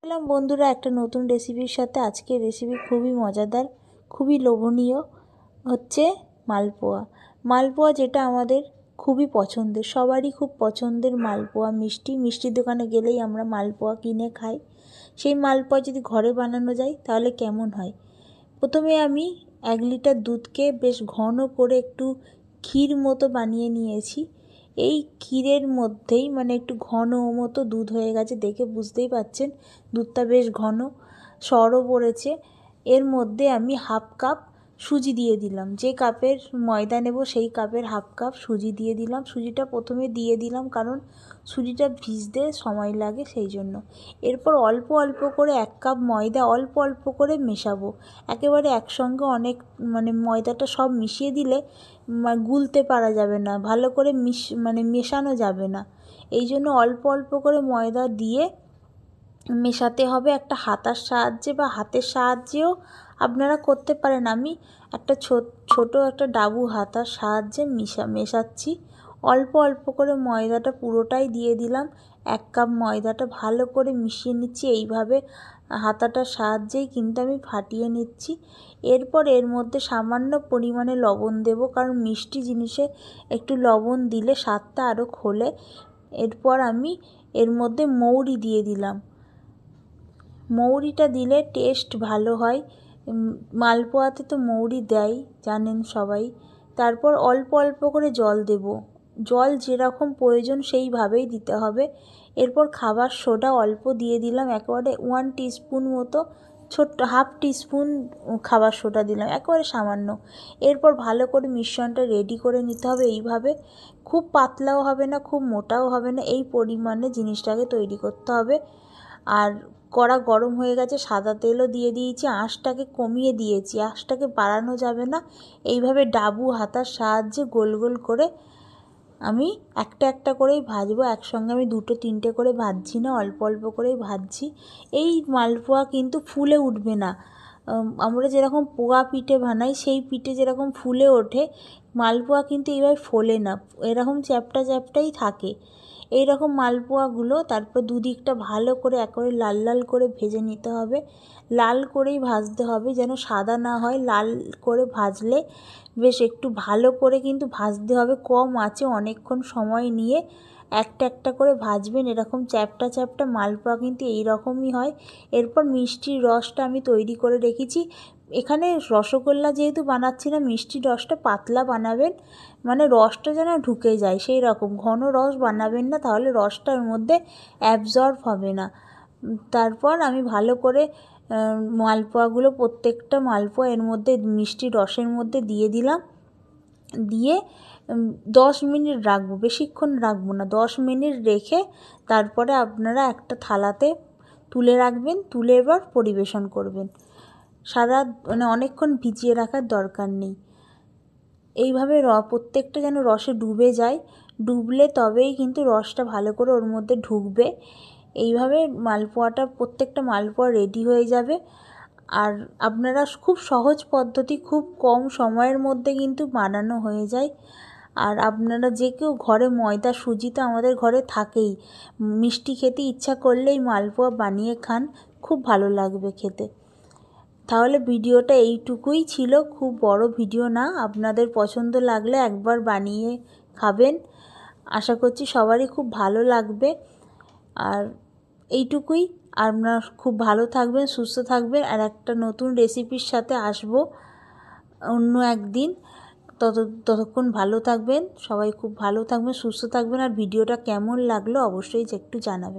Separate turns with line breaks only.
এলাম বন্ধুরা একটা নতুন রেসিপির সাথে। আজকের রেসিপি খুবই মজাদার, খুবই লোভনীয়, হচ্ছে মালপোয়া। মালপোয়া যেটা আমাদের খুবই পছন্দের, সবারই খুব পছন্দের মালপোয়া। মিষ্টির দোকানে গেলেই আমরা মালপোয়া কিনে খাই। সেই মালপোয়া যদি ঘরে বানানো যায় তাহলে কেমন হয়। প্রথমে আমি 1 লিটার দুধকে বেশ ঘন করে একটু ক্ষীর মতো বানিয়ে নিয়েছি। এই ক্ষীরের মধ্যেই একটু ঘন মতো দুধ হয়ে গেছে, দেখে বুঝতেই পাচ্ছেন দুধটা বেশ ঘন, সরও পড়েছে। এর মধ্যে আমি 1/2 কাপ সুজি দিয়ে দিলাম। যে কাপের ময়দা নেব সেই কাপের 1/2 কাপ সুজি দিয়ে দিলাম। সুজিটা প্রথমে দিয়ে দিলাম কারণ সুজিটা ভিজতে সময় লাগে, সেই জন্য। এরপর অল্প অল্প করে 1 কাপ ময়দা অল্প অল্প করে মেশাবো। একেবারে একসঙ্গে অনেক ময়দাটা সব মিশিয়ে দিলে গুলতে পারা যাবে না, ভালো করে মেশানো যাবে না। এই জন্য অল্প অল্প করে ময়দা দিয়ে মেশাতে হবে একটা হাতার সাহায্যে, বা হাতের সাহায্যেও আপনারা করতে পারেন। আমি একটা ছোট একটা ডাবু হাতার সাহায্যে মেশাচ্ছি। অল্প অল্প করে ময়দাটা পুরোটাই দিয়ে দিলাম। 1 কাপ ময়দাটা ভালো করে মিশিয়ে নিচ্ছি। এইভাবে হাতাটার সাহায্যেই কিন্তু আমি ফাটিয়ে নিচ্ছি। এরপর এর মধ্যে সামান্য পরিমাণে লবণ দেব, কারণ মিষ্টি জিনিসে একটু লবণ দিলে স্বাদটা আরও খোলে। এরপর আমি এর মধ্যে মৌরি দিয়ে দিলাম। মৌরিটা দিলে টেস্ট ভালো হয়। মালপোয়াতে তো মৌরি দেয়, জানেন সবাই। তারপর অল্প অল্প করে জল দেব। জল যেরকম প্রয়োজন সেইভাবেই দিতে হবে। এরপর খাবার সোডা অল্প দিয়ে দিলাম, একেবারে 1 টিস্পুন মতো, ছোট্ট 1/2 টিস্পুন খাবার সোডা দিলাম, একেবারে সামান্য। এরপর ভালো করে মিশ্রণটা রেডি করে নিতে হবে। এইভাবে খুব পাতলাও হবে না, খুব মোটাও হবে না, এই পরিমাণে জিনিসটাকে তৈরি করতে হবে। আর কড়া গরম হয়ে গেছে, সাদা তেলও দিয়ে দিয়েছি। আঁচটাকে কমিয়ে দিয়েছি, আঁচটাকে বাড়ানো যাবে না। এইভাবে ডাবু হাতার সাহায্যে গোল গোল করে আমি একটা একটা করেই ভাজবো। একসঙ্গে আমি 2-3টে করে ভাজছি না, অল্প অল্প করেই ভাজছি। এই মালপোয়া কিন্তু ফুলে উঠবে না। আমরা যেরকম পোয়া পিঠে বানাই, সেই পিঠে যেরকম ফুলে ওঠে, মালপোয়া কিন্তু এইভাবে ফোলে না, এরকম চ্যাপ্টা চ্যাপ্টাই থাকে। এই রকম মালপোয়াগুলো তারপর দুদিকটা ভালো করে একেবারে লাল লাল করে ভেজে নিতে হবে। লাল করেই ভাজতে হবে, যেন সাদা না হয়। লাল করে ভাজলে বেশ একটু ভালো করে কিন্তু ভাজতে হবে, কম আঁচে অনেকক্ষণ সময় নিয়ে একটা একটা করে ভাজবেন। এরকম চ্যাপ্টা চ্যাপ্টা মালপোয়া কিন্তু এই রকমই হয়। এরপর মিষ্টির রসটা আমি তৈরি করে রেখেছি। এখানে রসগোল্লা যেহেতু বানাচ্ছি না, মিষ্টির রসটা পাতলা বানাবেন, রসটা যেন ঢুকে যায় সেই রকম ঘন রস বানাবেন না, তাহলে রসটা ওর মধ্যে অ্যাবজর্ব হবে না। তারপর আমি ভালো করে মালপোয়াগুলো, প্রত্যেকটা মালপোয়া এর মধ্যে মিষ্টি রসের মধ্যে দিয়ে দিলাম। দিয়ে 10 মিনিট রাখবো, বেশিক্ষণ রাখবো না, 10 মিনিট রেখে তারপরে আপনারা একটা থালাতে তুলে রাখবেন। তুলে এবার পরিবেশন করবেন। অনেকক্ষণ ভিজিয়ে রাখার দরকার নেই। এইভাবে প্রত্যেকটা যেন রসে ডুবে যায়, ডুবলে তবেই কিন্তু রসটা ভালো করে ওর মধ্যে ঢুকবে। এইভাবে মালপোয়াটা, প্রত্যেকটা মালপোয়া রেডি হয়ে যাবে। আর আপনারা খুব সহজ পদ্ধতি, খুব কম সময়ের মধ্যে কিন্তু বানানো হয়ে যায়। আর আপনারা যে কেউ ঘরে ময়দা সুজি তো আমাদের ঘরে থাকেই, মিষ্টি খেতে ইচ্ছা করলেই মালপোয়া বানিয়ে খান, খুব ভালো লাগবে খেতে। তাহলে ভিডিওটা এইটুকুই ছিল, খুব বড় ভিডিও না। আপনাদের পছন্দ লাগলে একবার বানিয়ে খাবেন, আশা করছি সবারই খুব ভালো লাগবে। আর এইটুকুই। আপনারা খুব ভালো থাকবেন, সুস্থ থাকবেন। আর একটা নতুন রেসিপির সাথে আসবো অন্য একদিন। ততক্ষণ ভালো থাকবেন সবাই, খুব ভালো থাকবেন, সুস্থ থাকবেন। আর ভিডিওটা কেমন লাগলো অবশ্যই একটু জানাবেন।